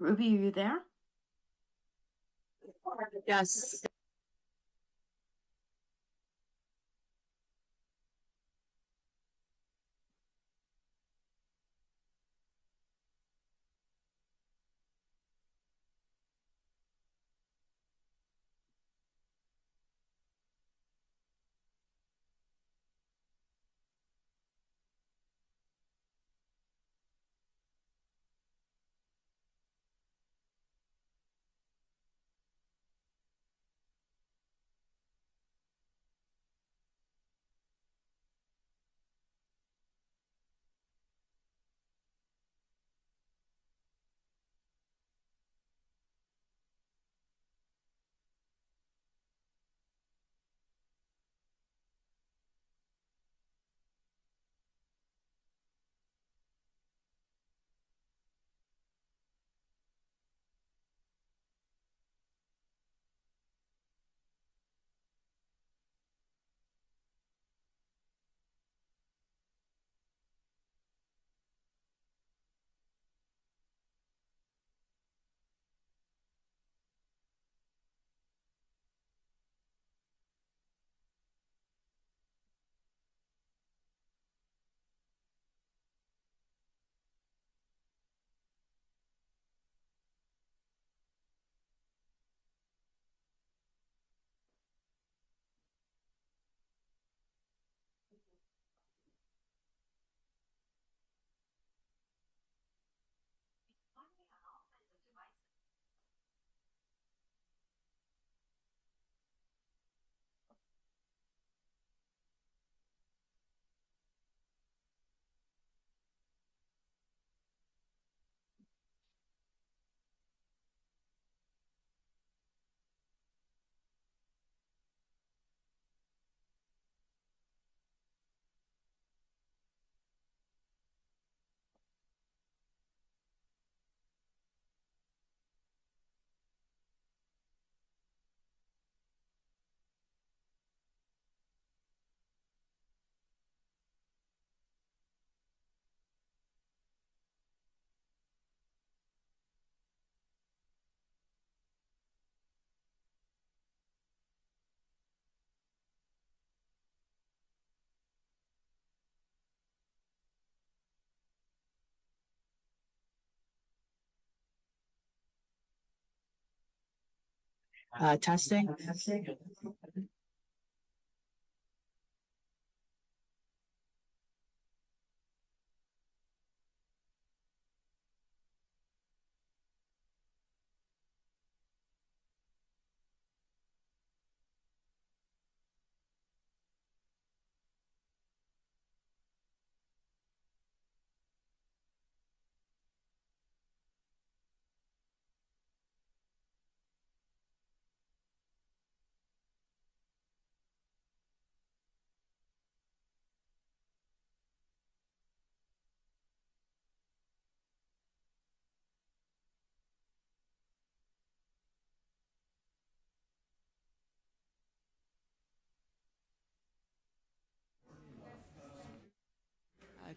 Ruby, are you there? Yes. Testing.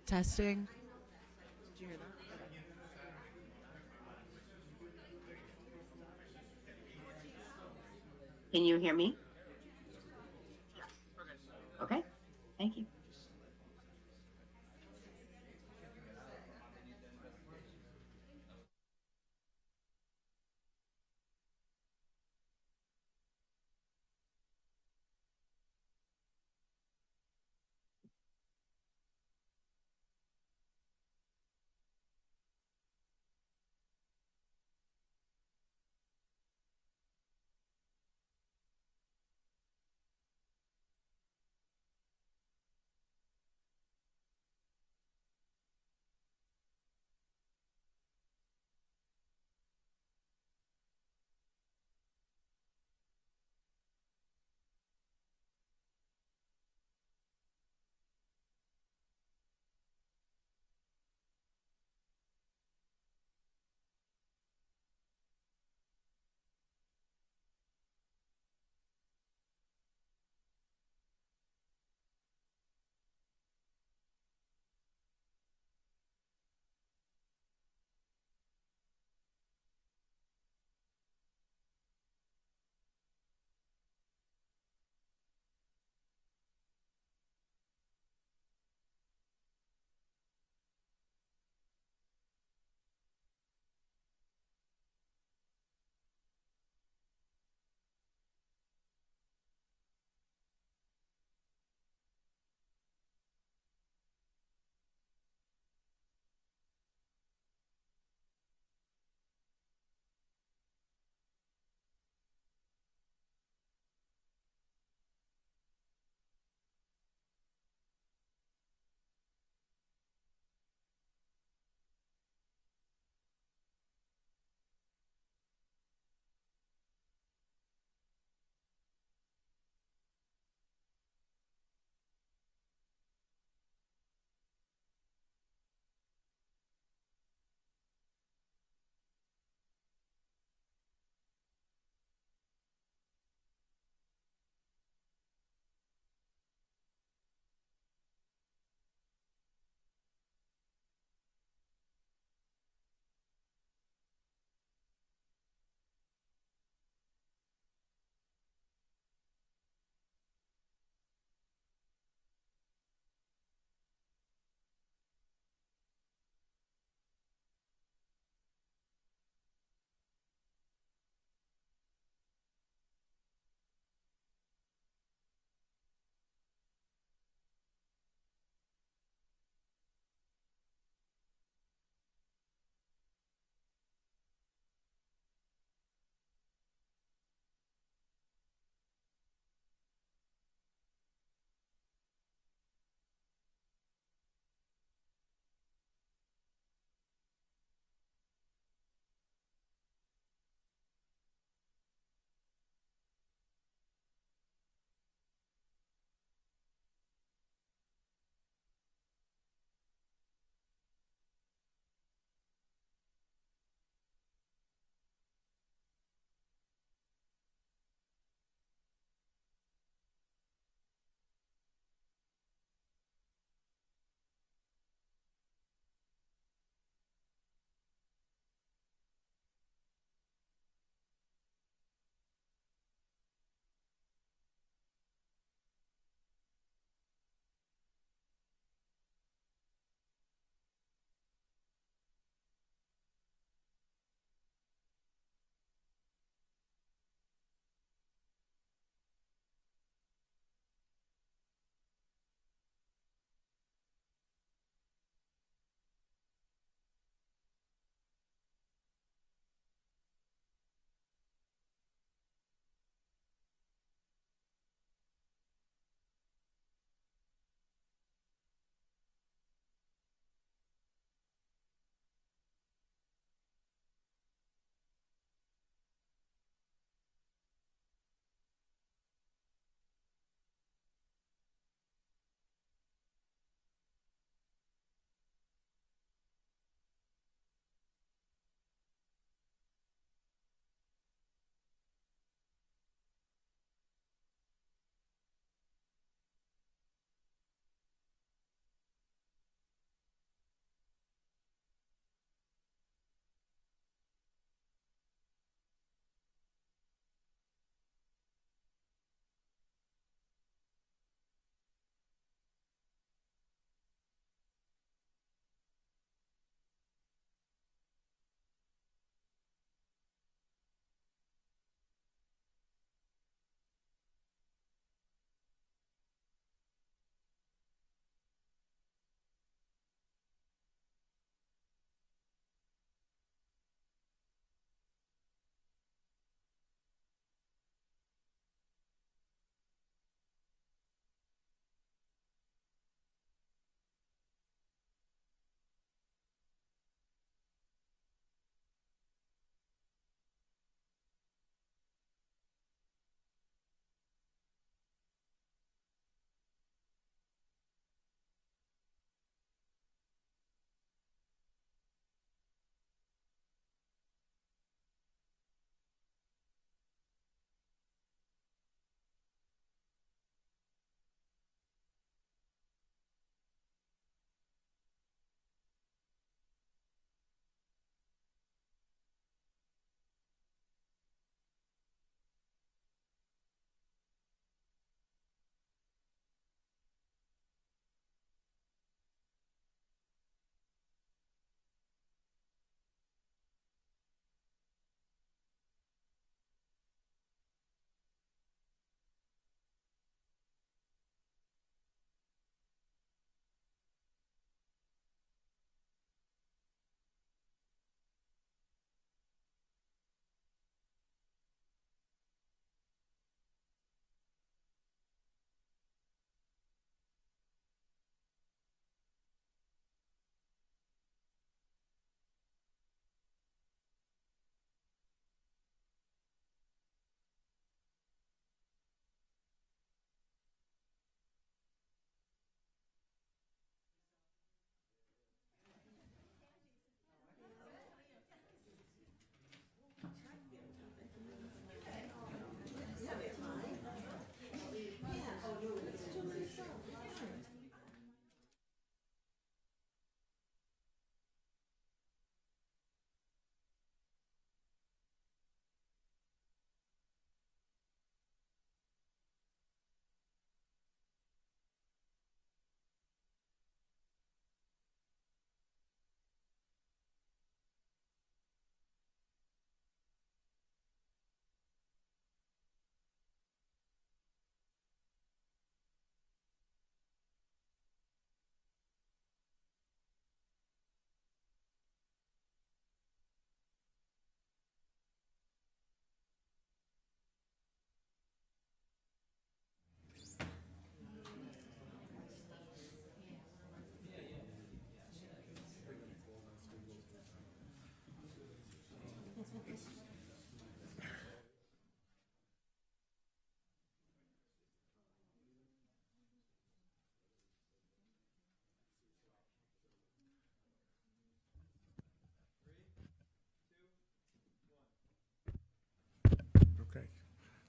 Testing. Did you hear that? Can you hear me? Okay, thank you.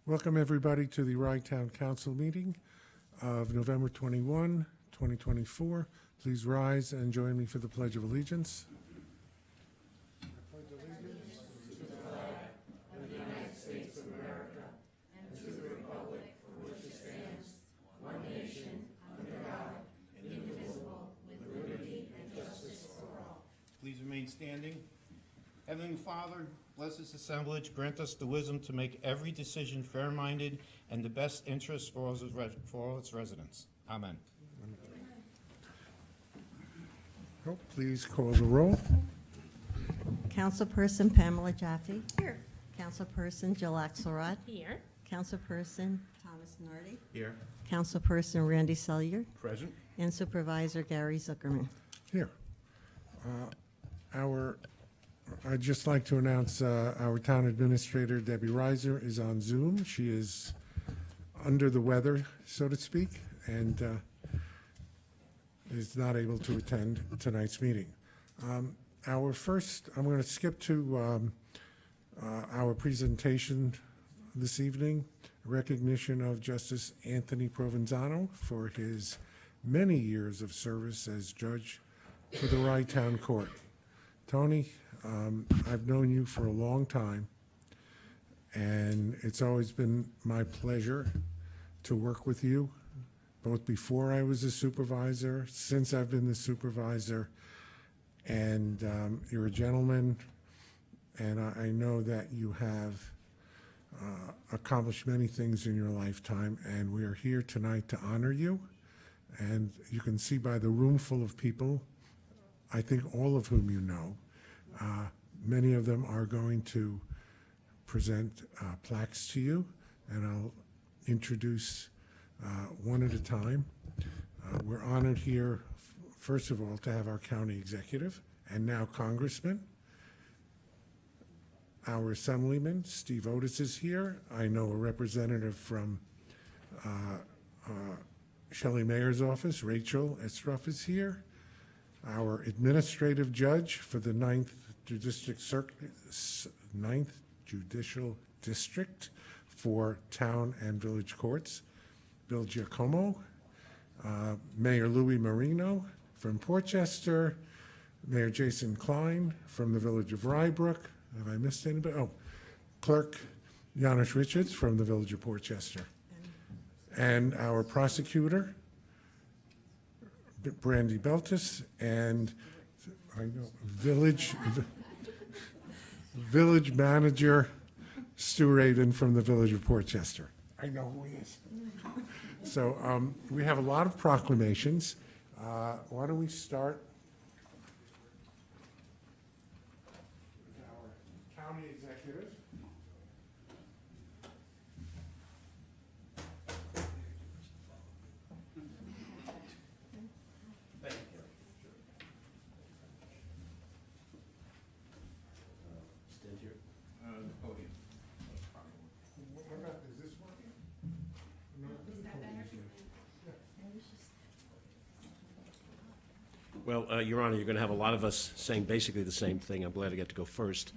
Welcome, everybody, to the Rye Town Council meeting of November 21, 2024. Please rise and join me for the Pledge of Allegiance. Please remain standing. Heavenly Father, bless this assemblage. Grant us the wisdom to make every decision fair-minded and the best interest for all its residents. Amen. Oh, please call the roll. Councilperson Pamela Jaffe. Here. Councilperson Jill Axelrod. Here. Councilperson Thomas Nardi. Here. Councilperson Randy Sellier. Present. And Supervisor Gary Zuckerman. Here. I'd just like to announce our town administrator, Debbie Reiser, is on Zoom. She is under the weather, so to speak, and is not able to attend tonight's meeting. I'm going to skip to our presentation this evening, recognition of Justice Anthony Provenzano for his many years of service as judge for the Rye Town Court. Tony, I've known you for a long time, and it's always been my pleasure to work with you, both before I was a supervisor, since I've been the supervisor, and you're a gentleman, and I know that you have accomplished many things in your lifetime, and we are here tonight to honor you. And you can see by the room full of people, I think all of whom you know, many of them are going to present plaques to you, and I'll introduce one at a time. We're honored here, first of all, to have our county executive and now congressman. Our assemblyman, Steve Otis, is here. I know a representative from Shelley Mayer's office, Rachel Estroff, is here. Our administrative judge for the 9th Judicial District for Town and Village Courts, Bill Giacomo. Mayor Louis Marino from Portchester. Mayor Jason Klein from the Village of Rybrook. Have I missed anybody? Oh, Clerk Janusz Richards from the Village of Portchester. And our prosecutor, Brandy Beltis, and I know village manager Stu Raven from the Village of Portchester. I know who he is. So we have a lot of proclamations. Why don't we start with our county executive? The podium. What about, is this working? No, this Well, Your Honor, you're going to have a lot of us saying basically the same thing. I'm glad I get to go first,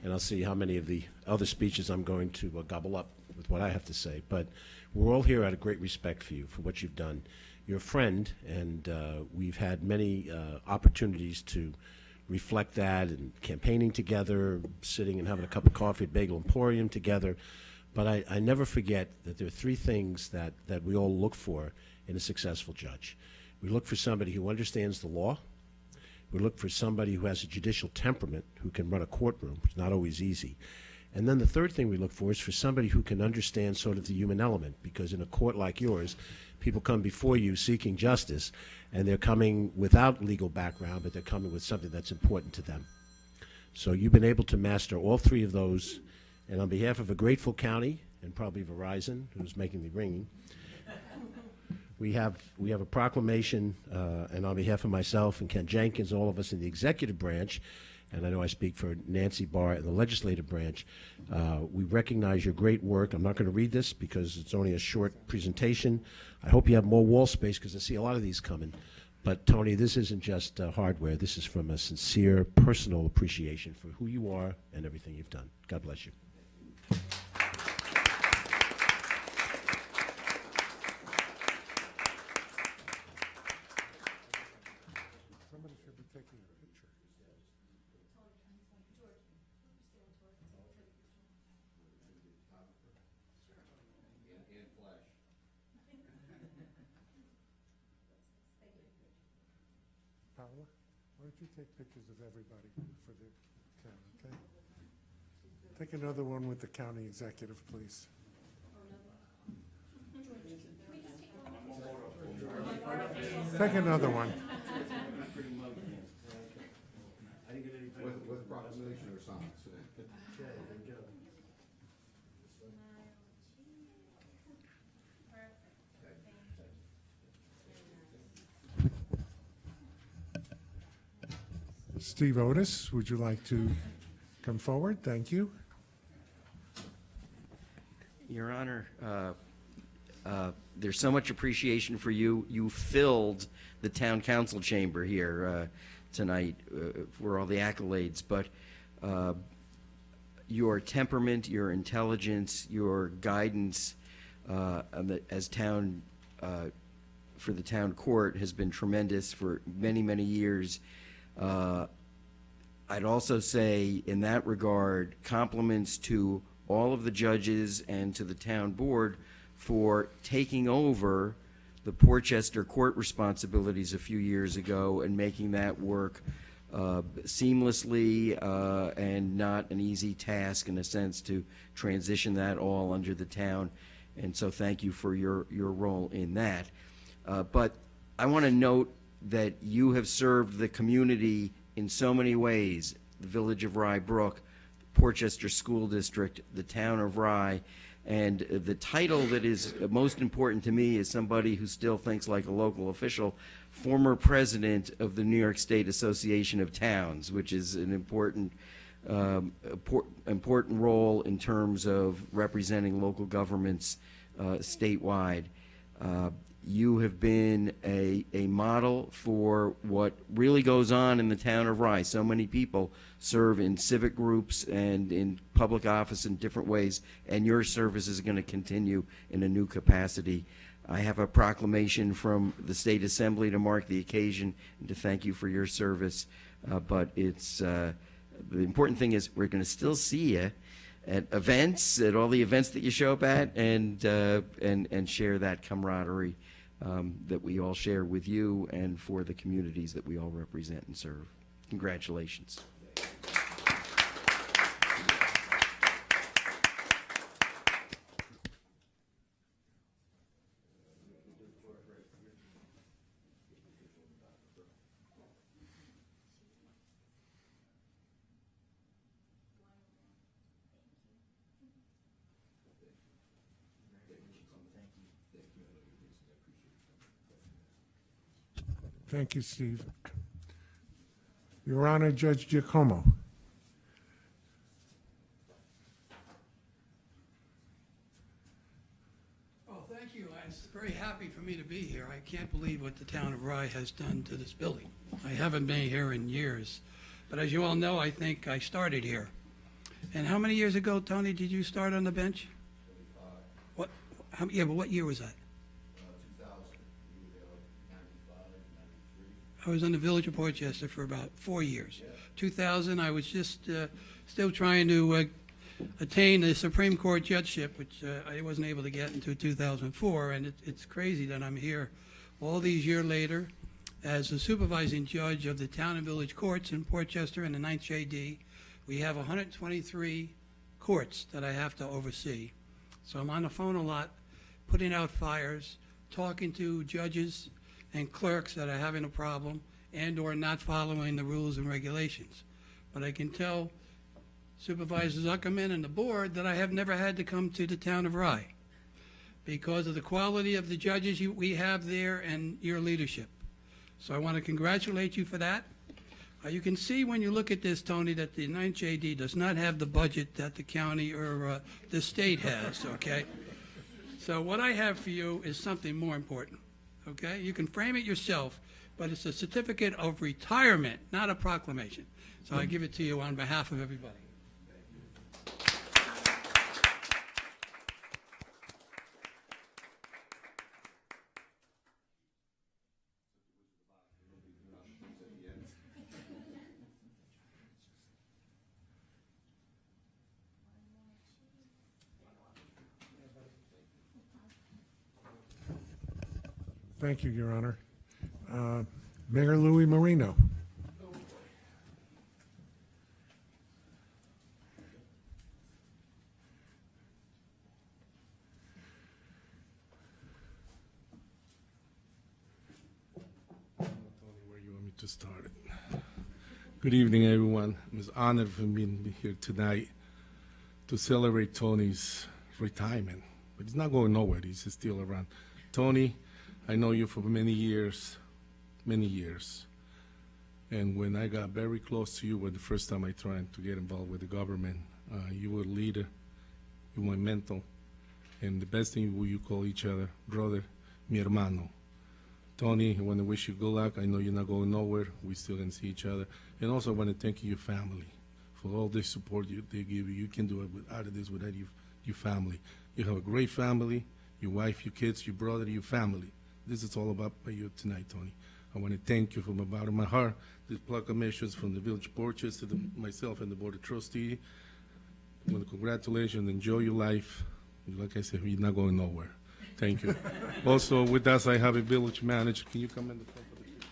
and I'll see how many of the other speeches I'm going to gobble up with what I have to say. But we're all here out of great respect for you, for what you've done. You're a friend, and we've had many opportunities to reflect that, and campaigning together, sitting and having a cup of coffee at Bagel Emporium together. But I never forget that there are three things that we all look for in a successful judge. We look for somebody who understands the law. We look for somebody who has a judicial temperament, who can run a courtroom. It's not always easy. And then the third thing we look for is for somebody who can understand sort of the human element, because in a court like yours, people come before you seeking justice, and they're coming without legal background, but they're coming with something that's important to them. So you've been able to master all three of those, and on behalf of a grateful county, and probably Verizon, who's making the ringing, we have a proclamation, and on behalf of myself and Ken Jenkins, all of us in the executive branch, and I know I speak for Nancy Barr in the legislative branch, we recognize your great work. I'm not going to read this because it's only a short presentation. I hope you have more wall space, because I see a lot of these coming. But Tony, this isn't just hardware. This is from a sincere, personal appreciation for who you are and everything you've done. God bless you. taking a picture. Paula, why don't you take pictures of everybody for the town, okay? Take another one with the county executive, please. Take another one. With proclamation or something. Steve Otis, would you like to come forward? Thank you. Your Honor, there's so much appreciation for you. You filled the town council chamber here tonight for all the accolades, but your temperament, your intelligence, your guidance as town for the town court has been tremendous for many, many years. I'd also say, in that regard, compliments to all of the judges and to the town board for taking over the Portchester court responsibilities a few years ago and making that work seamlessly and not an easy task, in a sense, to transition that all under the town. And so thank you for your role in that. But I want to note that you have served the community in so many ways: the village of Rye Brook, Portchester School District, the town of Rye. And the title that is most important to me, is somebody who still thinks like a local official, former president of the New York State Association of Towns, which is an important role in terms of representing local governments statewide. You have been a model for what really goes on in the town of Rye. So many people serve in civic groups and in public office in different ways, and your service is going to continue in a new capacity. I have a proclamation from the State Assembly to mark the occasion and to thank you for your service. But it's the important thing is we're going to still see you at events, at all the events that you show up at, and share that camaraderie that we all share with you and for the communities that we all represent and serve. Congratulations. Thank you, Steve. Your Honor, Judge Giacomo. Oh, thank you. It's very happy for me to be here. I can't believe what the town of Rye has done to this building. I haven't been here in years. But as you all know, I think I started here. And how many years ago, Tony, did you start on the bench? 25. Yeah, but what year was that? 2000. You were there like 95, 93. I was on the Village of Portchester for about 4 years. Yeah. 2000, I was just still trying to attain the Supreme Court judgeship, which I wasn't able to get until 2004. And it's crazy that I'm here all these years later as the supervising judge of the town and village courts in Portchester and the 9th JD. We have 123 courts that I have to oversee. So I'm on the phone a lot, putting out fires, talking to judges and clerks that are having a problem and or not following the rules and regulations. But I can tell Supervisor Zuckerman and the board that I have never had to come to the town of Rye because of the quality of the judges we have there and your leadership. So I want to congratulate you for that. You can see when you look at this, Tony, that the 9th JD does not have the budget that the county or the state has, okay? So what I have for you is something more important, okay? You can frame it yourself, but it's a certificate of retirement, not a proclamation. So I give it to you on behalf of everybody. Thank you, Your Honor. Mayor Louis Marino. Where you want me to start it? Good evening, everyone. I'm honored for being here tonight to celebrate Tony's retirement. But he's not going nowhere. He's still around. Tony, I know you for many years. And when I got very close to you, was the first time I tried to get involved with the government. You were a leader. You were my mentor. And the best thing you call each other, brother, mi hermano. Tony, I want to wish you good luck. I know you're not going nowhere. We still can see each other. And also, I want to thank your family for all the support they give you. You can do it without this, without your family. You have a great family, your wife, your kids, your brother, your family. This is all about you tonight, Tony. I want to thank you from the bottom of my heart. The proclamations from the Village of Porches to myself and the Board of Trustees. I want to congratulations. Enjoy your life. Like I said, you're not going nowhere. Thank you. Also, with us, I have a village manager. Can you come in the front of the picture?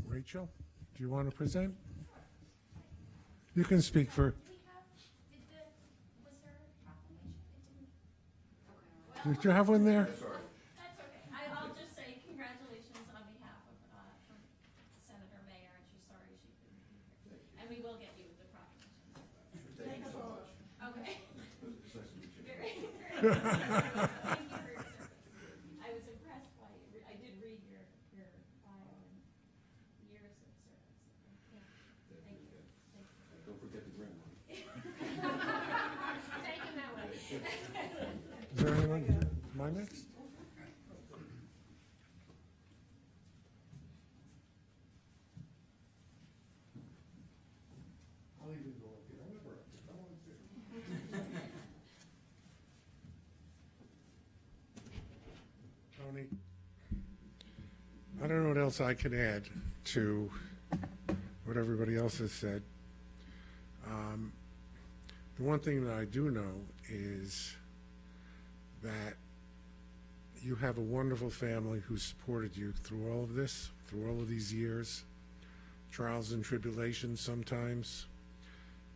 Rachel, do you want to present? You can speak for. Did you have one there? That's okay. I'll just say congratulations on behalf of Senator Mayer, and she's sorry she couldn't be here. And we will get you the proclamation. Thank you so much. Okay. It's nice to meet you. Very, very good. Thank you for your service. I was impressed by you. I did read your bio and years of service. Yeah. Thank you. Thank you. Don't forget the grant money. Thank you that way. Is there anyone? My next? I'll even go up here. However, if I want to. Tony, I don't know what else I can add to what everybody else has said. The one thing that I do know is that you have a wonderful family who supported you through all of this, through all of these years, trials and tribulations sometimes,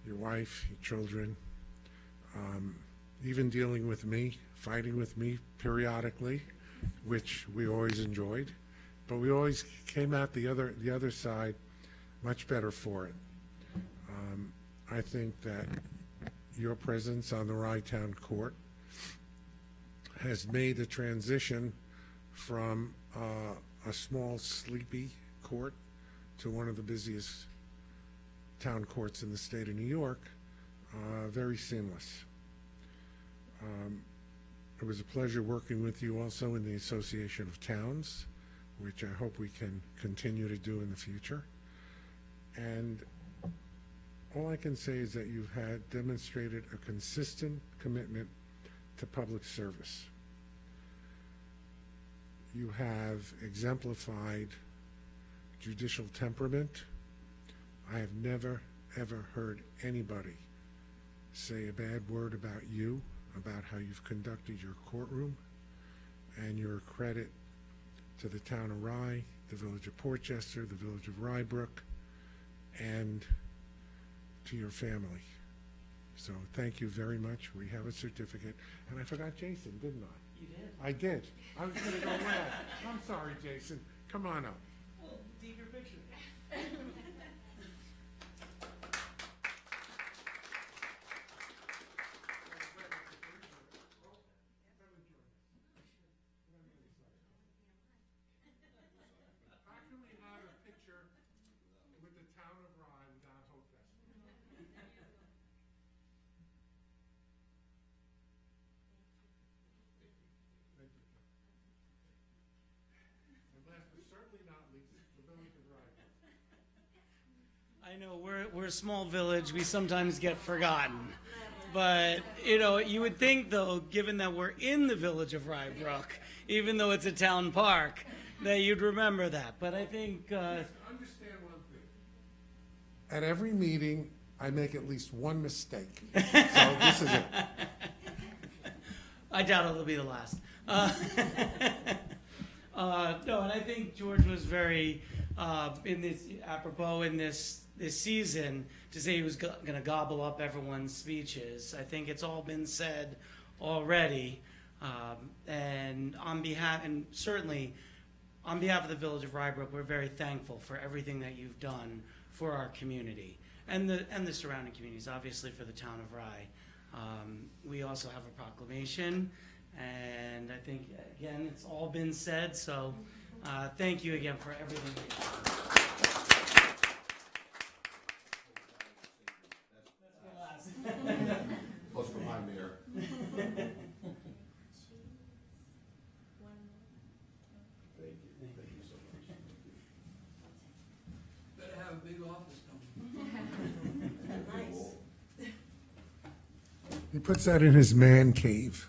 your wife, your children, even dealing with me, fighting with me periodically, which we always enjoyed, but we always came out the other side much better for it. I think that your presence on the Rye Town Court has made the transition from a small, sleepy court to one of the busiest town courts in the state of New York very seamless. It was a pleasure working with you also in the Association of Towns, which I hope we can continue to do in the future. And all I can say is that you've demonstrated a consistent commitment to public service. You have exemplified judicial temperament. I have never, ever heard anybody say a bad word about you, about how you've conducted your courtroom, and you're a credit to the town of Rye, the village of Portchester, the village of Rybrook, and to your family. So thank you very much. We have a certificate. And I forgot Jason, didn't I? You did. I did. I was going to go last. I'm sorry, Jason. Come on up. Well, take your picture. How can we have a picture with the town of Rye without Hope Festival? Thank you. And last but certainly not least, the village of Rye. I know we're a small village. We sometimes get forgotten. But, you know, you would think, though, given that we're in the village of Rye Brook, even though it's a town park, that you'd remember that. But I think... Understand one thing. At every meeting, I make at least one mistake. So this is it. I doubt it'll be the last. No, and I think George was very apropos in this season to say he was going to gobble up everyone's speeches. I think it's all been said already, and certainly on behalf of the Village of Rye Brook, we're very thankful for everything that you've done for our community and the surrounding communities. Obviously, for the town of Rye. We also have a proclamation, and I think, again, it's all been said, so thank you again for everything that you've done. Plus for my mayor. Better have a big office, Tony. He puts that in his man cave.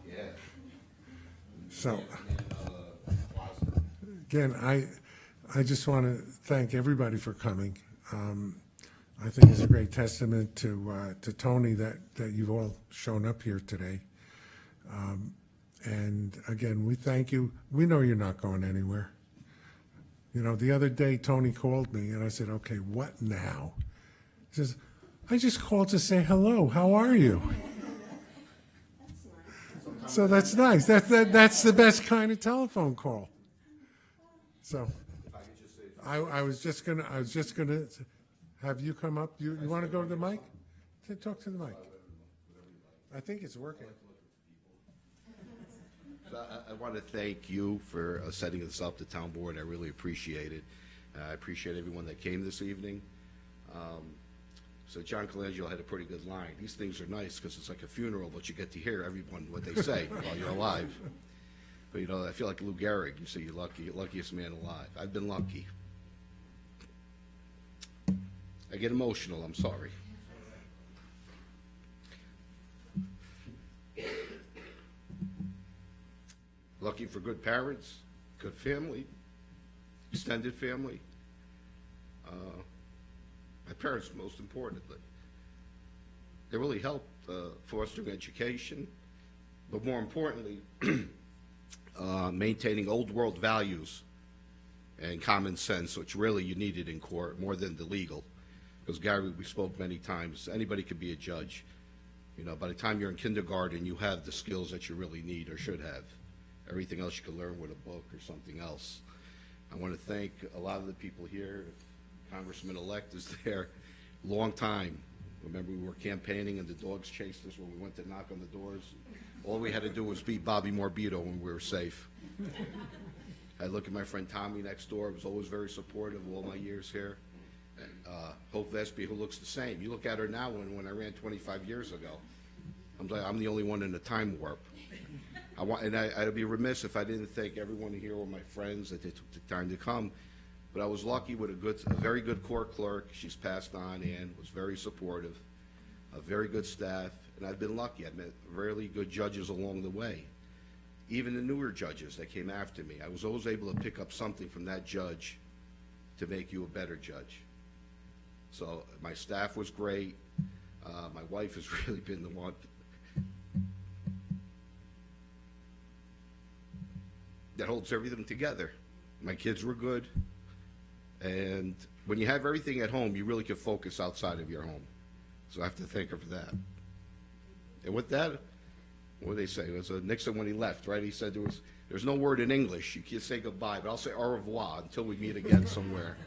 Yeah. So, again, I just want to thank everybody for coming. I think it's a great testament to Tony that you've all shown up here today. And again, we thank you. We know you're not going anywhere. You know, the other day Tony called me and I said, okay, what now? He says, I just called to say hello. How are you? So that's nice. That's the best kind of telephone call. So I was just gonna have you come up. You want to go to the mic? Talk to the mic. I think it's working. So I want to thank you for setting this up, the town board. I really appreciate it. I appreciate everyone that came this evening. So John Colangelo had a pretty good line. These things are nice because it's like a funeral, but you get to hear everyone what they say while you're alive. But, you know, I feel like Lou Gehrig. You say you're lucky, luckiest man alive. I've been lucky. I get emotional. I'm sorry. Lucky for good parents, good family, extended family. My parents, most importantly. They really helped fostering education, but more importantly, maintaining old world values and common sense, which really you needed in court more than the legal. Because Gary, we spoke many times, anybody could be a judge. You know, by the time you're in kindergarten, you have the skills that you really need or should have. Everything else you can learn with a book or something else. I want to thank a lot of the people here. Congressman-elect is there, long time. Remember, we were campaigning and the dogs chased us when we went to knock on the doors. All we had to do was beat Bobby Morbido and we were safe. I look at my friend Tommy next door, was always very supportive all my years here. Hope Vespi, who looks the same. You look at her now when I ran 25 years ago. I'm the only one in the time warp. I'd be remiss if I didn't thank everyone here, or my friends that they took the time to come. But I was lucky with a very good court clerk. She's passed on and was very supportive, a very good staff, and I've been lucky. I've met really good judges along the way. Even the newer judges that came after me, I was always able to pick up something from that judge to make you a better judge. So my staff was great. My wife has really been the one that holds everything together. My kids were good. And when you have everything at home, you really can focus outside of your home. So I have to thank her for that. And with that, what did they say? It was Nixon when he left, right? He said there's no word in English. You can't say goodbye, but I'll say au revoir until we meet again somewhere.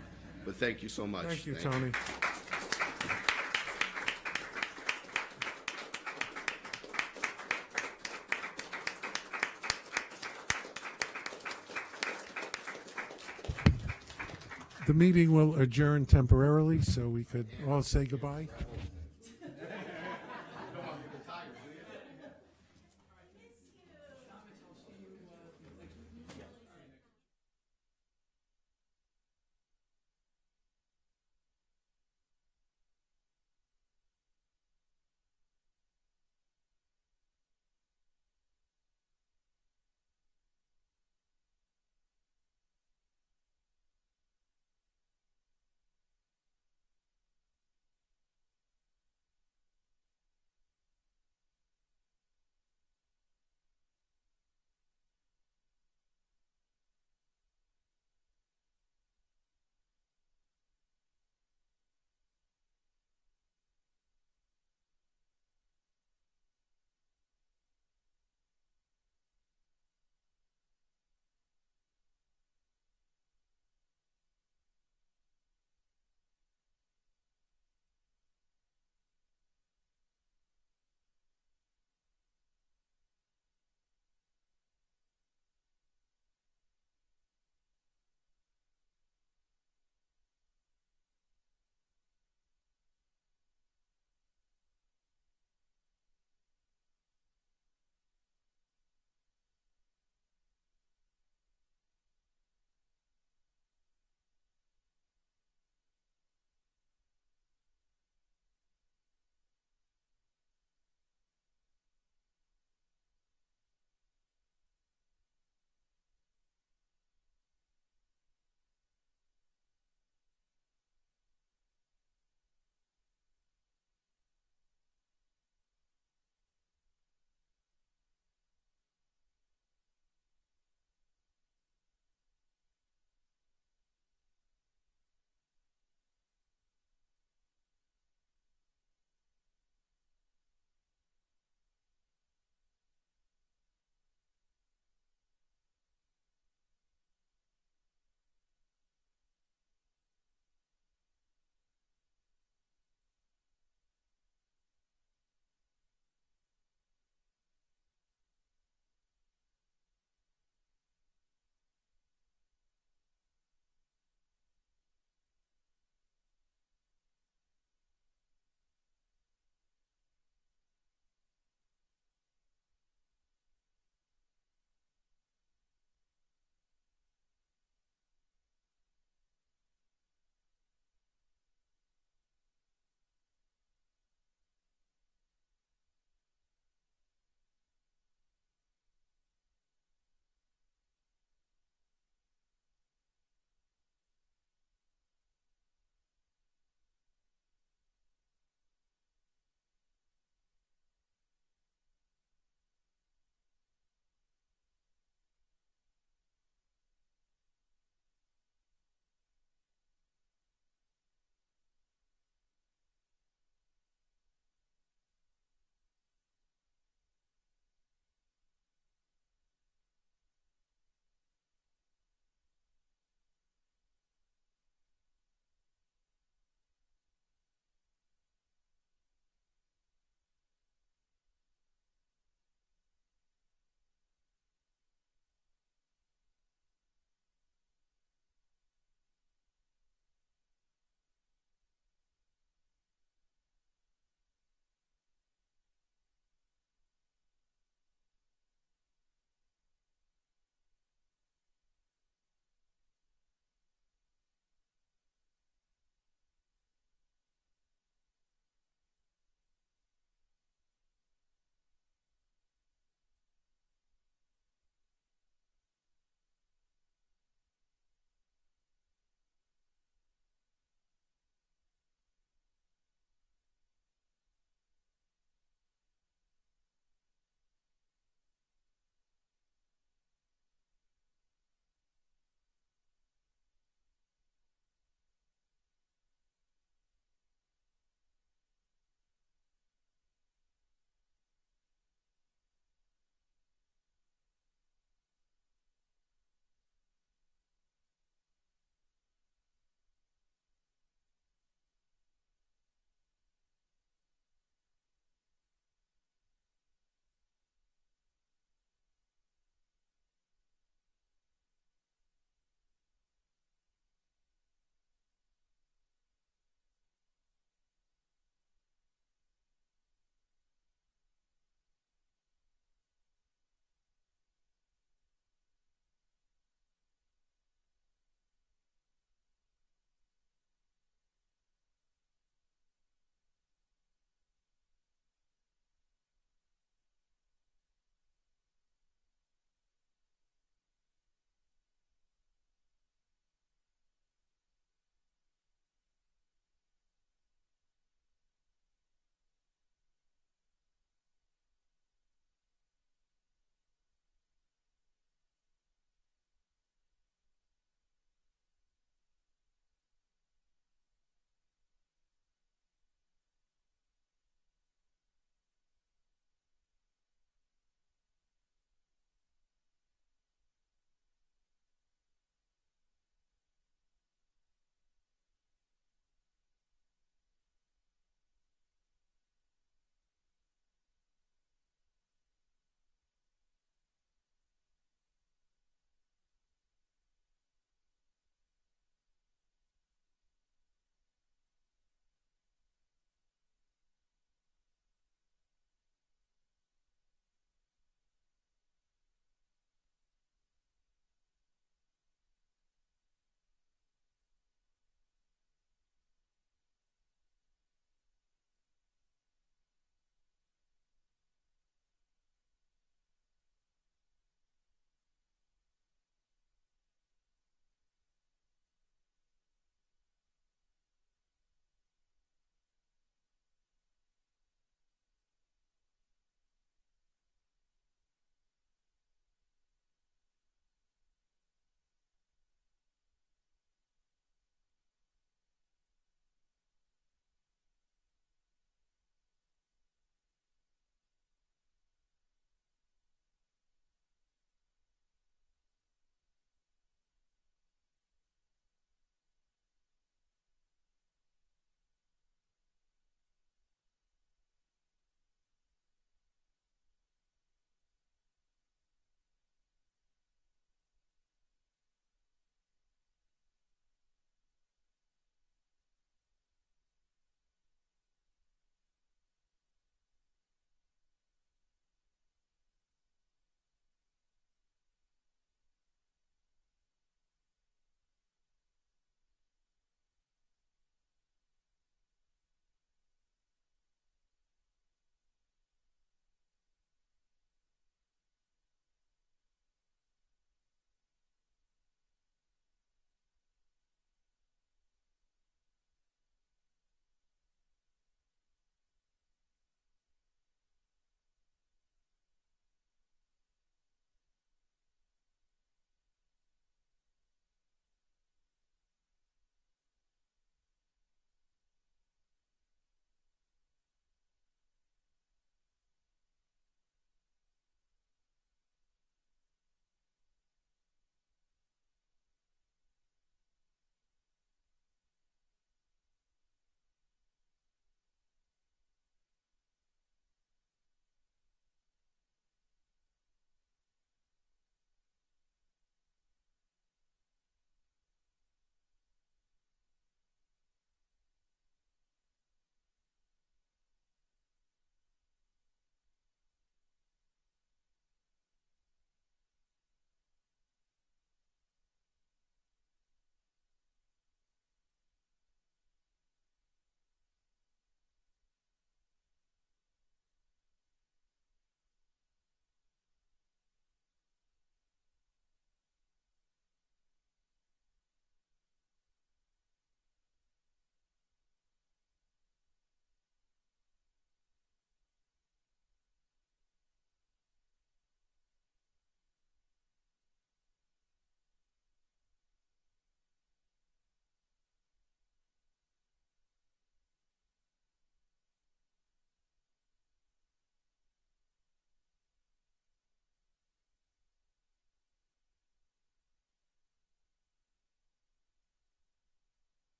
But thank you so much. Thank you, Tony. The meeting will adjourn temporarily so we could all say goodbye.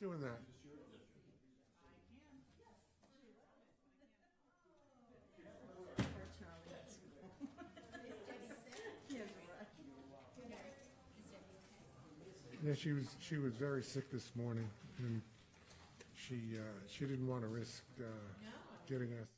Who's doing that? Yeah, she was very sick this morning, and she didn't want to risk getting us.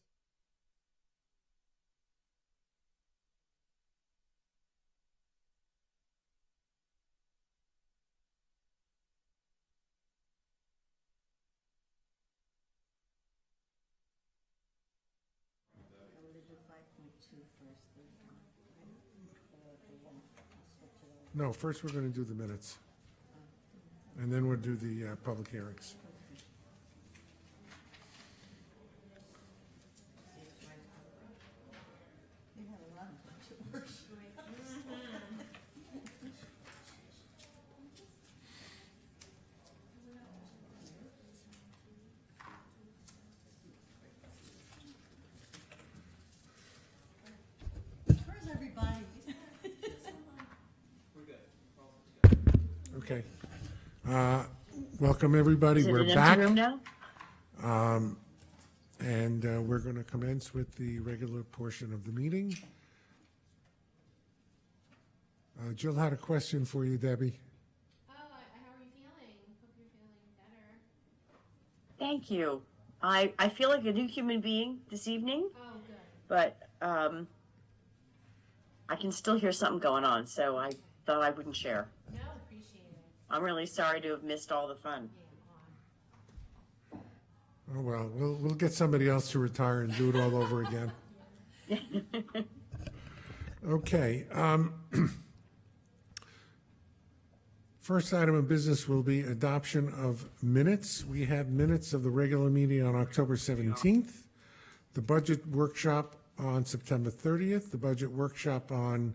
No, first we're going to do the minutes, and then we'll do the public hearings. Where's everybody? Okay. Welcome, everybody. Is it We're an back, empty room now? and we're going to commence with the regular portion of the meeting. Jill had a question for you, Debbie. Oh, how are you feeling? Hope you're feeling better. Thank you. I feel like a new human being this evening, Oh, good. but I can still hear something going on, so I thought I wouldn't share. No, appreciate it. I'm really sorry to have missed all the fun. Oh, well, we'll get somebody else to retire and do it all over again. Okay. First item of business will be adoption of minutes. We have minutes of the regular meeting on October 17th, the budget workshop on September 30th, the budget workshop on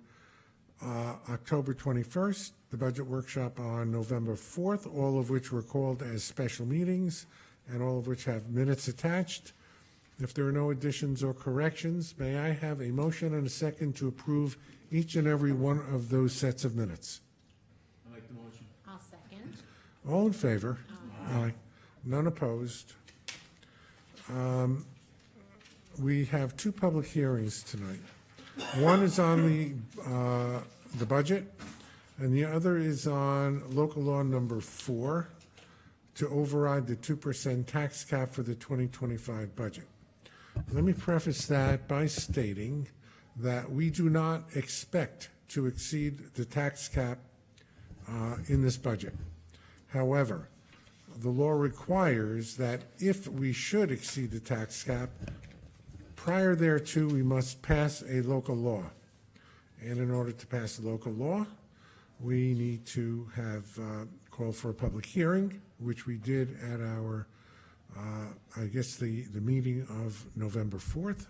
October 21st, the budget workshop on November 4th, all of which were called as special meetings, and all of which have minutes attached. If there are no additions or corrections, may I have a motion and a second to approve each and every one of those sets of minutes? I'll second. All in favor? Aye. None opposed. We have two public hearings tonight. One is on the budget, and the other is on local law number 4 to override the 2% tax cap for the 2025 budget. Let me preface that by stating that we do not expect to exceed the tax cap in this budget. However, the law requires that if we should exceed the tax cap, prior thereto, we must pass a local law. And in order to pass a local law, we need to have called for a public hearing, which we did at our, I guess, the meeting of November 4th.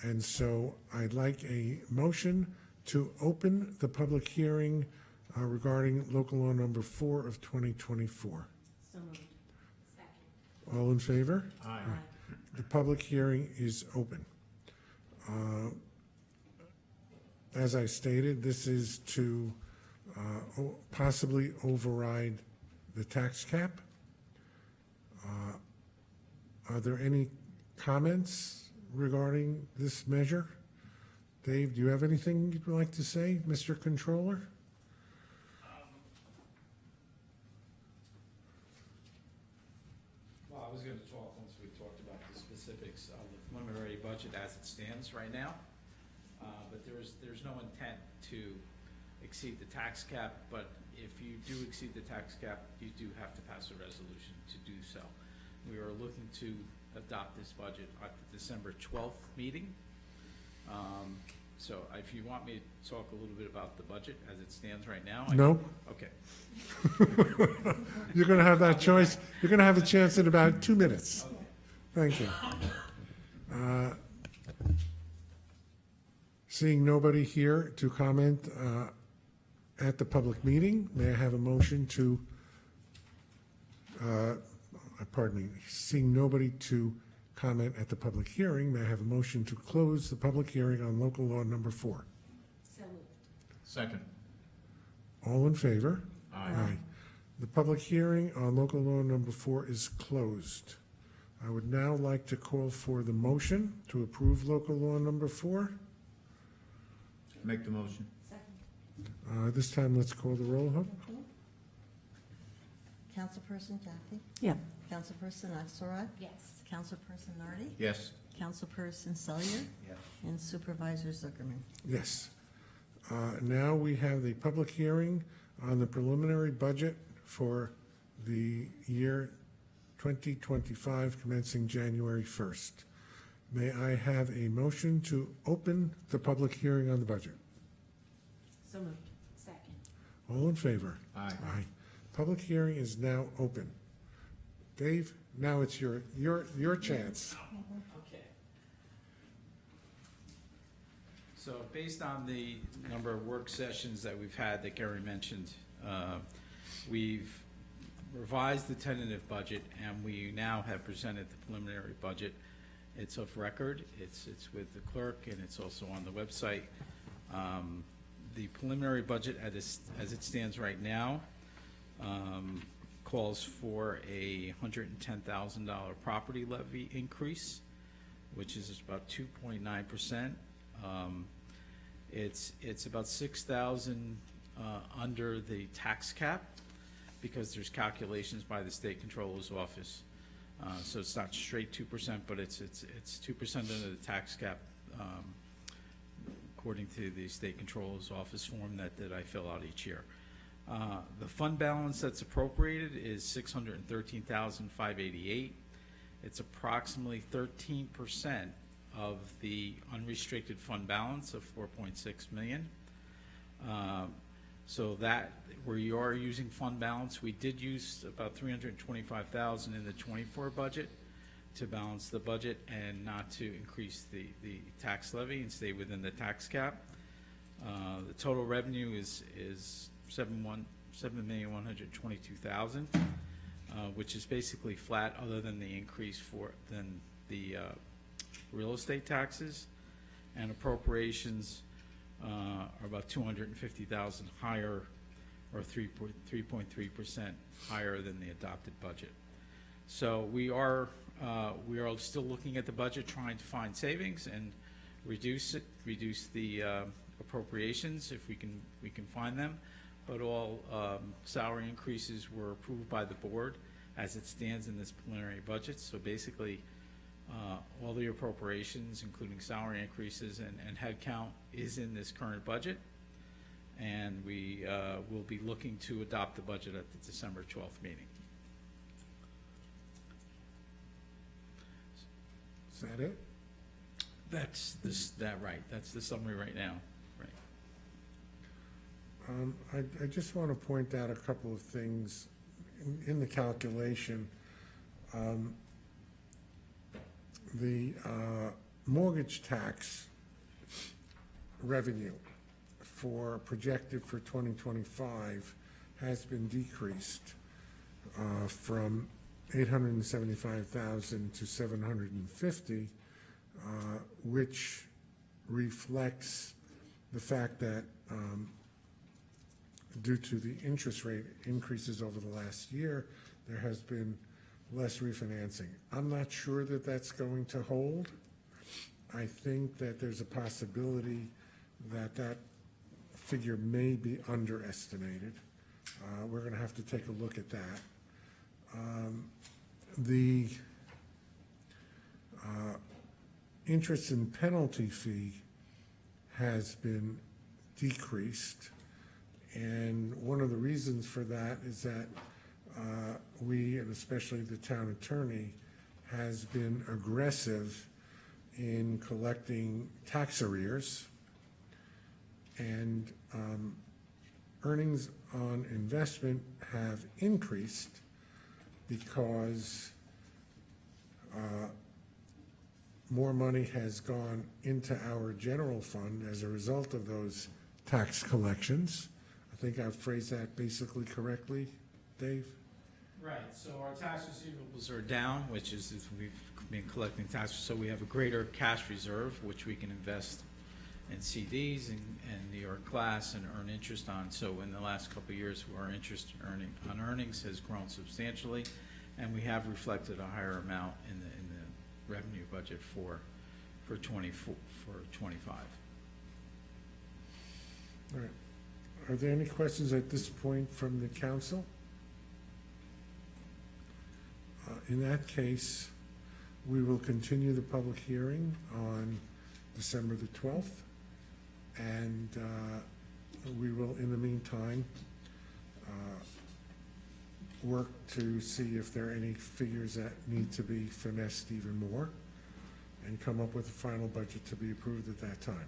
And so I'd like a motion to open the public hearing regarding local law number 4 of 2024. So moved. Second. All in favor? Aye. The public hearing is open. As I stated, this is to possibly override the tax cap. Are there any comments regarding this measure? Dave, do you have anything you'd like to say, Mr. Controller? Well, I was going to talk, once we talked about the specifics of the preliminary budget as it stands right now, but there's no intent to exceed the tax cap, but if you do exceed the tax cap, you do have to pass a resolution to do so. We are looking to adopt this budget at the December 12th meeting. So if you want me to talk a little bit about the budget as it stands right now. No. Okay. You're going to have that choice. You're going to have a chance in about 2 minutes. Thank you. Seeing nobody here to comment at the public meeting, may I have a motion to, pardon me, seeing nobody to comment at the public hearing, may I have a motion to close the public hearing on local law number 4? So moved. Second. All in favor? Aye. The public hearing on local law number 4 is closed. I would now like to call for the motion to approve local law number 4. Make the motion. This time, let's call the roll. Hope. Councilperson Jaffe? Yeah. Councilperson Axelrod? Yes. Councilperson Nardi? Yes. Councilperson Selyer? Yes. And Supervisor Zuckerman? Yes. Now we have the public hearing on the preliminary budget for the year 2025 commencing January 1st. May I have a motion to open the public hearing on the budget? So moved. Second. All in favor? Aye. Aye. Public hearing is now open. Dave, now it's your chance. Okay. So based on the number of work sessions that we've had that Gary mentioned, we've revised the tentative budget, and we now have presented the preliminary budget. It's of record, it's with the clerk, and it's also on the website. The preliminary budget as it stands right now calls for a $110,000 property levy increase, which is about 2.9%. It's about 6,000 under the tax cap, because there's calculations by the state controller's office. So it's not straight 2%, but it's 2% under the tax cap, according to the state controller's office form that I fill out each year. The fund balance that's appropriated is $613,588. It's approximately 13% of the unrestricted fund balance of $4.6 million. So that, where you are using fund balance, we did use about $325,000 in the '24 budget to balance the budget and not to increase the tax levy and stay within the tax cap. The total revenue is $7,122,000, which is basically flat, other than the increase than the real estate taxes, and appropriations are about $250,000 higher, or 3.3% higher than the adopted budget. So we are still looking at the budget, trying to find savings and reduce the appropriations if we can find them. But all salary increases were approved by the board as it stands in this preliminary budget. So basically, all the appropriations, including salary increases and headcount, is in this current budget. And we will be looking to adopt the budget at the December 12th meeting. Is that it? That's right. That's the summary right now. Right. I just want to point out a couple of things in the calculation. The mortgage tax revenue projected for 2025 has been decreased from $875,000 to $750,000, which reflects the fact that due to the interest rate increases over the last year, there has been less refinancing. I'm not sure that that's going to hold. I think that there's a possibility that that figure may be underestimated. We're going to have to take a look at that. The interest and penalty fee has been decreased, and one of the reasons for that is that we, and especially the town attorney, has been aggressive in collecting tax arrears, and earnings on investment have increased because more money has gone into our general fund as a result of those tax collections. I think I've phrased that basically correctly, Dave? Right, so our tax receivables are down, which is if we've been collecting taxes, so we have a greater cash reserve, which we can invest CDs and New York Class and earn interest on. So in the last couple of years, our interest on earnings has grown substantially, and we have reflected a higher amount in the revenue budget for 25. All right. Are there any questions at this point from the council? In that case, we will continue the public hearing on December the 12th, and we will, in the meantime, work to see if there are any figures that need to be finessed even more, and come up with a final budget to be approved at that time.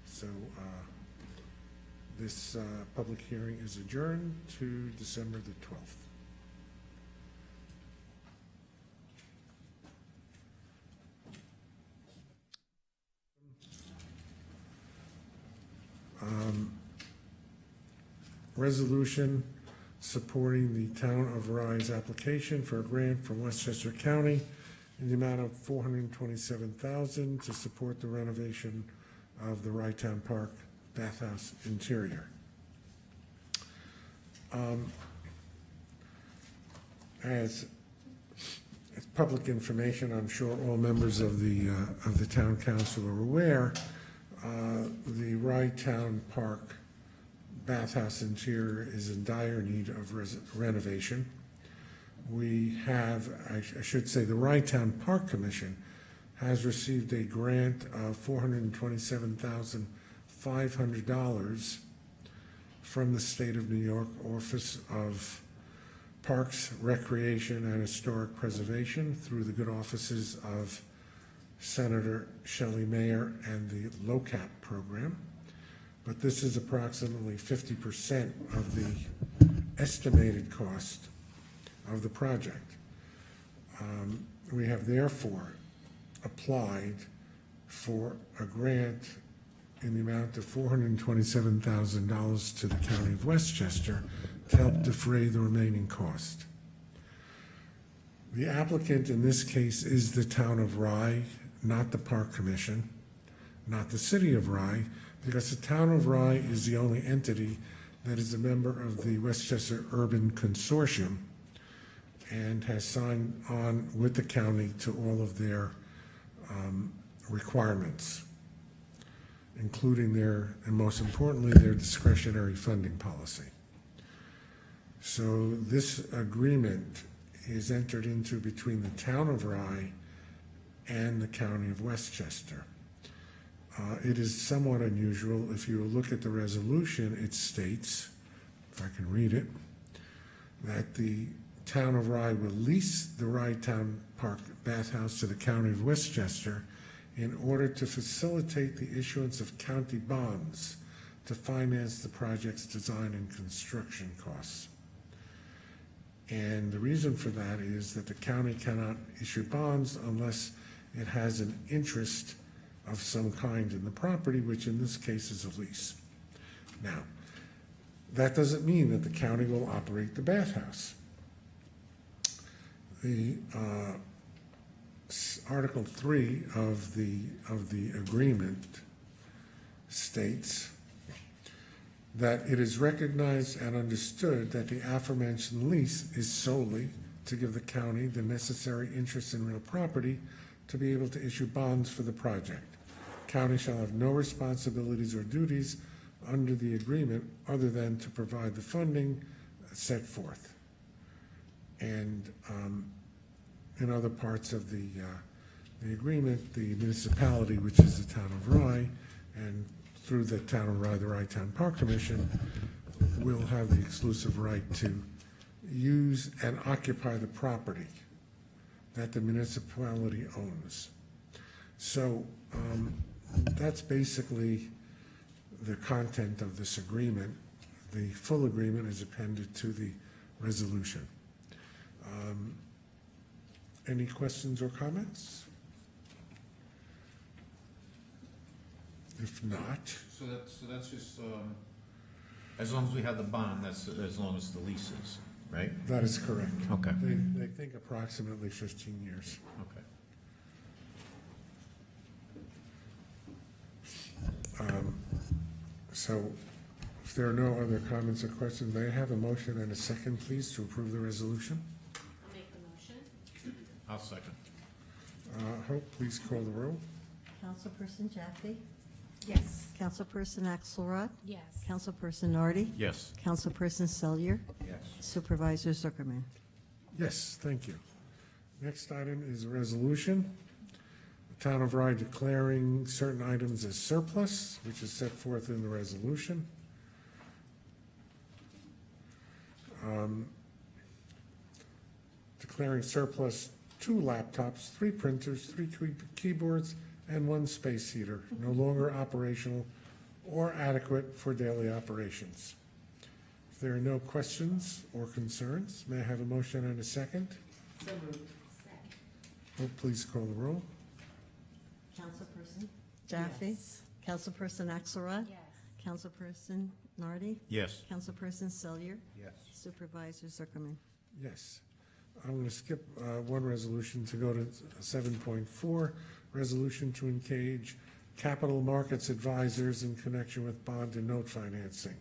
So this public hearing is adjourned to December the 12th. Resolution supporting the Town of Rye's application for a grant from Westchester County in the amount of $427,000 to support the renovation of the Rye Town Park bathhouse interior. As public information, I'm sure all members of the town council are aware, the Rye Town Park bathhouse interior is in dire need of renovation. We have, I should say, the Rye Town Park Commission has received a grant of $427,500 from the State of New York Office of Parks, Recreation, and Historic Preservation through the good offices of Senator Shelley Mayer and the LOCAP program. But this is approximately 50% of the estimated cost of the project. We have therefore applied for a grant in the amount of $427,000 to the County of Westchester to help defray the remaining cost. The applicant in this case is the Town of Rye, not the Park Commission, not the City of Rye, because the Town of Rye is the only entity that is a member of the Westchester Urban Consortium and has signed on with the county to all of their requirements, including their, and most importantly, their discretionary funding policy. So this agreement is entered into between the Town of Rye and the County of Westchester. It is somewhat unusual. If you look at the resolution, it states, if I can read it, that the Town of Rye will lease the Rye Town Park bathhouse to the County of Westchester in order to facilitate the issuance of county bonds to finance the project's design and construction costs. And the reason for that is that the county cannot issue bonds unless it has an interest of some kind in the property, which in this case is a lease. Now, that doesn't mean that the county will operate the bathhouse. The Article 3 of the agreement states that it is recognized and understood that the aforementioned lease is solely to give the county the necessary interest in real property to be able to issue bonds for the project. County shall have no responsibilities or duties under the agreement other than to provide the funding set forth. And in other parts of the agreement, the municipality, which is the Town of Rye, and through the Town of Rye, the Rye Town Park Commission, will have the exclusive right to use and occupy the property that the municipality owns. So that's basically the content of this agreement. The full agreement is appended to the resolution. Any questions or comments? If not, So that's just, as long as we have the bond, that's as long as the lease is, right? that is correct. Okay. They think approximately 15 years. Okay. So if there are no other comments or questions, may I have a motion and a second, please, to approve the resolution? I'll make the motion. I'll second. Hope, please call the roll. Councilperson Jaffe? Yes. Councilperson Axelrod? Yes. Councilperson Nardi? Yes. Councilperson Selyer? Yes. Supervisor Zuckerman? Yes, thank you. Next item is a resolution. The Town of Rye declaring certain items as surplus, which is set forth in the resolution. Declaring surplus 2 laptops, 3 printers, 3 keyboards, and 1 space heater, no longer operational or adequate for daily operations. If there are no questions or concerns, may I have a motion and a second? So moved. Second. Hope, please call the roll. Councilperson Jaffe? Yes. Councilperson Axelrod? Yes. Councilperson Nardi? Yes. Councilperson Selyer? Yes. Supervisor Zuckerman? Yes. I'm going to skip one resolution to go to 7.4, resolution to engage capital markets advisors in connection with bond and note financing.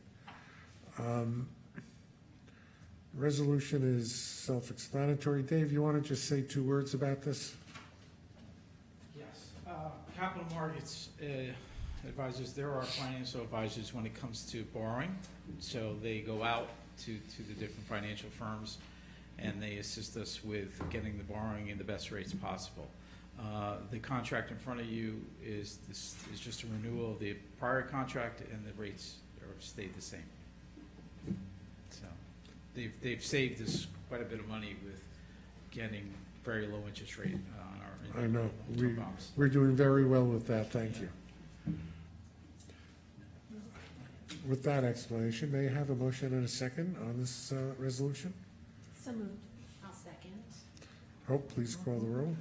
Resolution is self-explanatory. Dave, you want to just say 2 words about this? Yes. Capital markets advisors, there are financial advisors when it comes to borrowing. So they go out to the different financial firms and they assist us with getting the borrowing in the best rates possible. The contract in front of you is just a renewal of the prior contract and the rates are stayed the same. So they've saved us quite a bit of money with getting very low interest rate on our. I know. long-term bonds. We're doing very well with that. Thank you. With that explanation, may I have a motion and a second on this resolution? So moved. I'll second. Hope, please call the roll.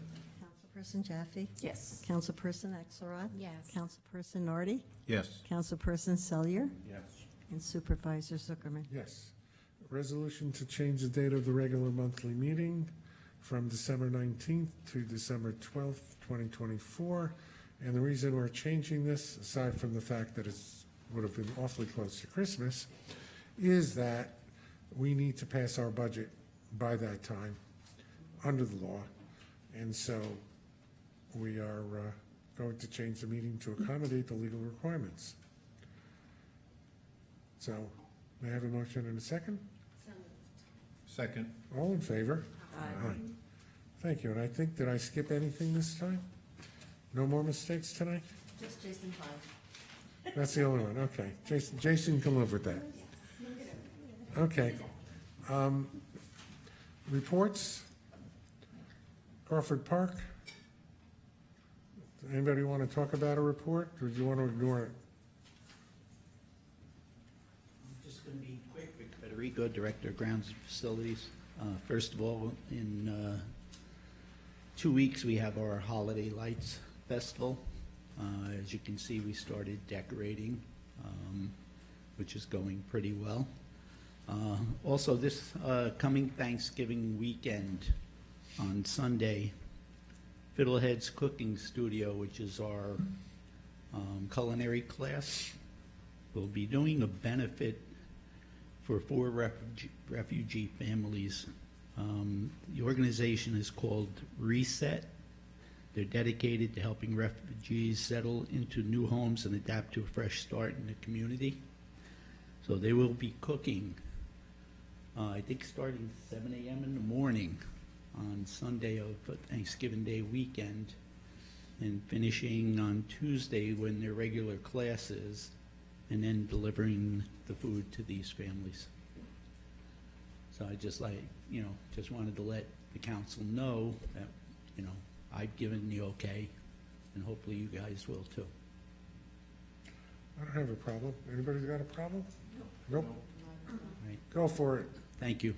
Councilperson Jaffe? Yes. Councilperson Axelrod? Yes. Councilperson Nardi? Yes. Councilperson Selyer? Yes. And Supervisor Zuckerman? Yes. Resolution to change the date of the regular monthly meeting from December 19th to December 12th, 2024. And the reason we're changing this, aside from the fact that it would have been awfully close to Christmas, is that we need to pass our budget by that time under the law. And so we are going to change the meeting to accommodate the legal requirements. So may I have a motion and a second? So moved. Second. All in favor? Aye. Thank you. And I think, did I skip anything this time? No more mistakes tonight? Just Jason 5. That's the only one, okay. Jason can live with that. Okay. Reports? Crawford Park? Anybody want to talk about a report, or do you want to ignore it? Just going to be quick. Rick Federico, Director of Grounds and Facilities. First of all, in 2 weeks, we have our Holiday Lights Festival. As you can see, we started decorating, which is going pretty well. Also, this coming Thanksgiving weekend on Sunday, Fiddlehead's Cooking Studio, which is our culinary class, will be doing a benefit for 4 refugee families. The organization is called Reset. They're dedicated to helping refugees settle into new homes and adapt to a fresh start in the community. So they will be cooking, I think starting 7 a.m. in the morning on Sunday of Thanksgiving Day weekend and finishing on Tuesday when their regular class is, and then delivering the food to these families. So I just just wanted to let the council know that, I've given the okay, and hopefully you guys will too. I don't have a problem. Anybody's got a problem? Nope. Right. Go for it. Thank you.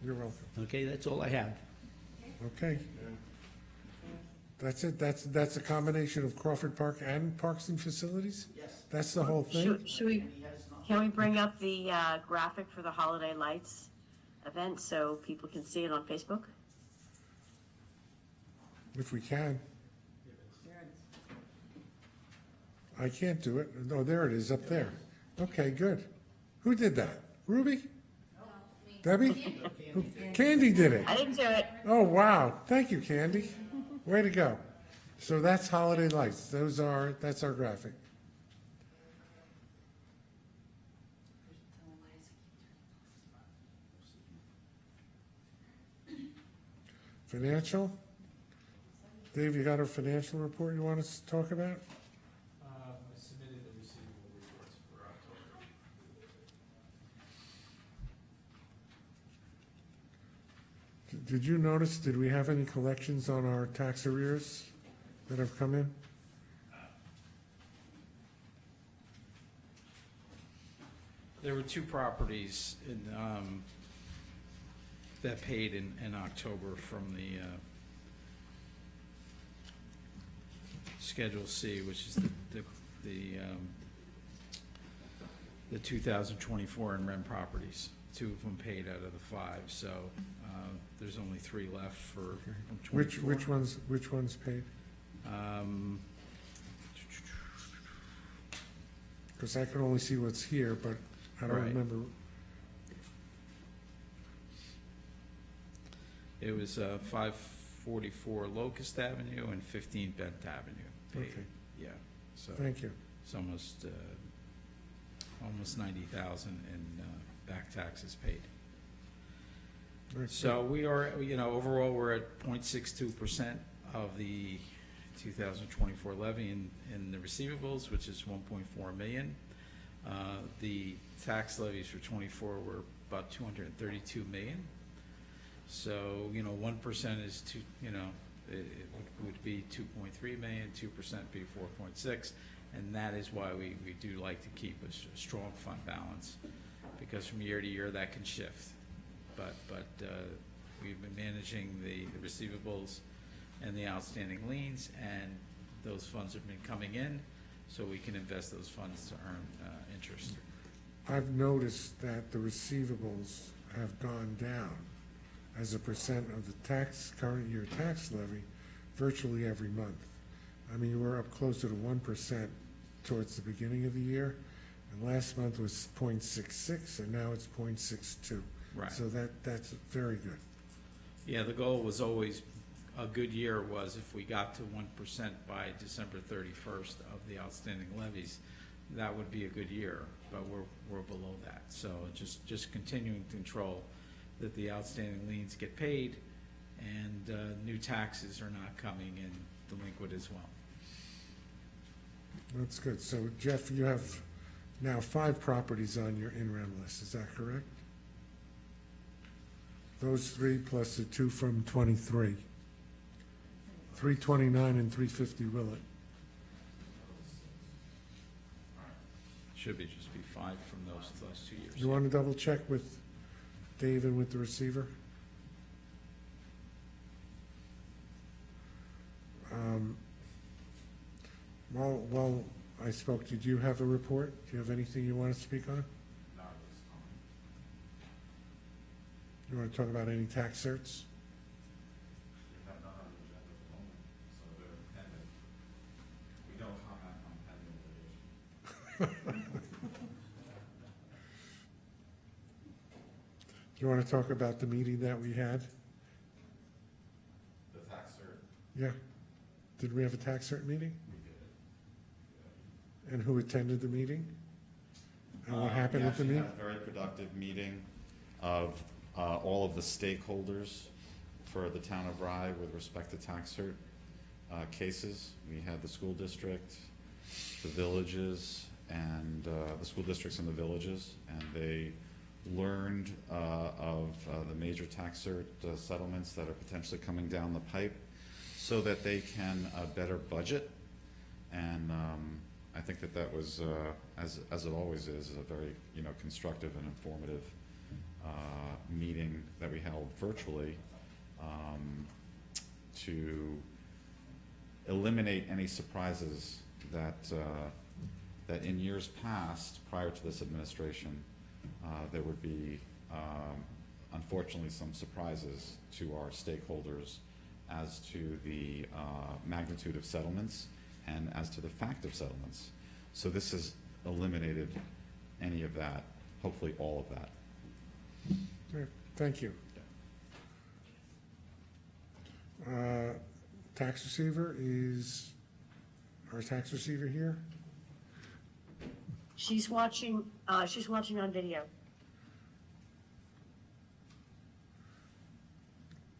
You're welcome. Okay, that's all I have. Okay. That's it? That's a combination of Crawford Park and Parks and Facilities? Yes. That's the whole thing? Can we bring up the graphic for the Holiday Lights event so people can see it on Facebook? If we can. I can't do it. No, there it is, up there. Okay, good. Who did that? Ruby? Debbie? Candy did it. I didn't do it. Oh, wow. Thank you, Candy. Way to go. So that's holiday lights. That's our graphic. Financial? Dave, you got a financial report you want us to talk about? I submitted the receivable reports for October. Did you notice, did we have any collections on our tax arrears that have come in? There were two properties in, that paid in October from the Schedule C, which is the 2024 in rent properties. Two of them paid out of the five, so there's only three left from 24. Which ones paid? Because I can only see what's here, but I don't Right. remember. It was 544 Locust Avenue and 15 Bent Avenue paid. Okay. Yeah, so Thank you. it's almost 90,000 in back taxes paid. Very So we are, overall, we're at 0.62% of the 2024 levy in the receivables, which is 1.4 million. The tax levies for 24 were about 232 million. So, 1% is it would be 2.3 million, 2% be 4.6, and that is why we do like to keep a strong fund balance, because from year to year that can shift. But we've been managing the receivables and the outstanding liens, and those funds have been coming in, so we can invest those funds to earn interest. I've noticed that the receivables have gone down as a percent of the current year tax levy virtually every month. I mean, we're up closer to 1% towards the beginning of the year, and last month was 0.66, and now it's 0.62. Right. So that's very good. Yeah, the goal was always, a good year was if we got to 1% by December 31st of the outstanding levies, that would be a good year, but we're below that. So just continuing to control that the outstanding liens get paid, and new taxes are not coming in delinquent as well. That's good. So Jeff, you have now 5 properties on your in-rem list, is that correct? Those 3 plus the 2 from 23. 329 and 350 Willett. Should just be 5 from those 2 years. You want to double check with Dave and with the receiver? While I spoke, did you have a report? Do you have anything you want to speak on? You want to talk about any tax certs? Do you want to talk about the meeting that we had? The tax cert. Yeah. Did we have a tax cert meeting? We did. And who attended the meeting? And what happened at the meeting? We actually had a very productive meeting of all of the stakeholders for the town of Rye with respect to tax cert cases. We had the school district, the villages, and the school districts and the villages, and they learned of the major tax cert settlements that are potentially coming down the pipe, so that they can better budget. And I think that was, as it always is a very constructive and informative meeting that we held virtually to eliminate any surprises that that in years past, prior to this administration, there would be unfortunately some surprises to our stakeholders as to the magnitude of settlements and as to the fact of settlements. So this has eliminated any of that, hopefully all of that. Great, thank you. Tax receiver is, our tax receiver here? She's watching on video.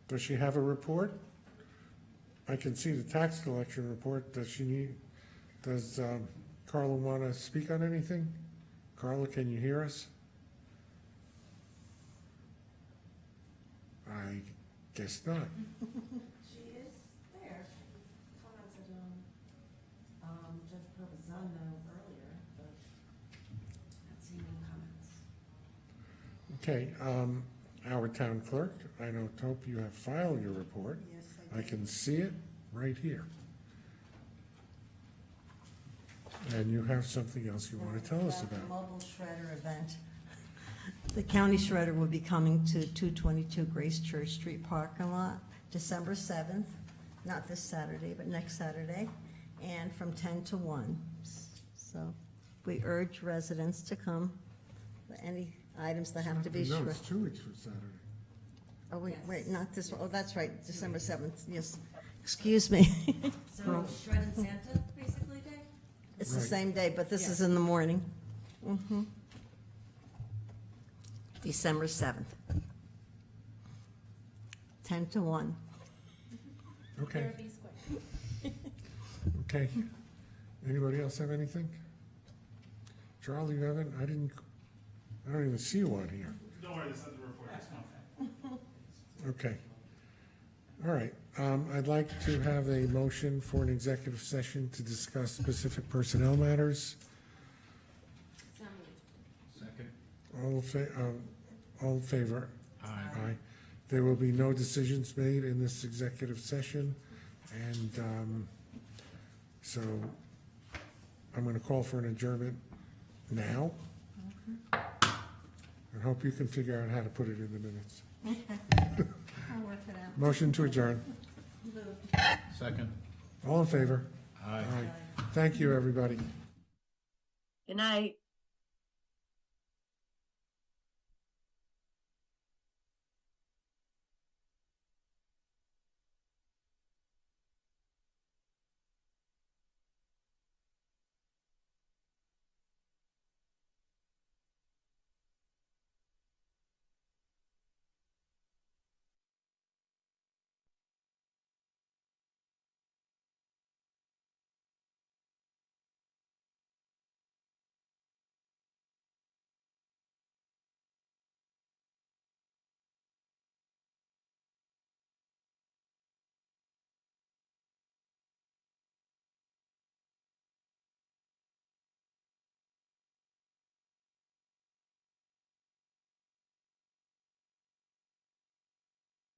Does she have a report? I can see the tax collection report. Does Carla want to speak on anything? Carla, can you hear us? I guess not. She is there. She commented on Justice Provenzano earlier, but not seeing any comments. Okay, our town clerk, I know, Tope, you have filed your report. Yes, I can see it right here. And you have something else you want to tell us The about. mobile shredder event. The county shredder will be coming to 222 Grace Church Street parking lot, December 7th, not this Saturday, but next Saturday, and from 10 to 1. So we urge residents to come. Any items that have to be No, shredded. it's 2 weeks from Saturday. Oh, wait, not this one. Oh, that's right, December 7th, yes. Excuse me. So shredded Santa, basically, day? It's the Right. same day, but this is in the morning. Mhm. December 7th. 10 to 1. Okay, Derby Square. okay. Anybody else have anything? Charlie, you haven't? I don't even see you on here. Don't worry, this is the report. That's fine. Okay. All right. I'd like to have a motion for an executive session to discuss specific personnel matters. So moved. Second. All in favor? Aye. There will be no decisions made in this executive session, and so I'm going to call for an adjournment now. I hope you can figure out how to put it in the minutes. I'll work it out. Motion to adjourn. Second. All in favor? Aye. Thank you, everybody. Good night.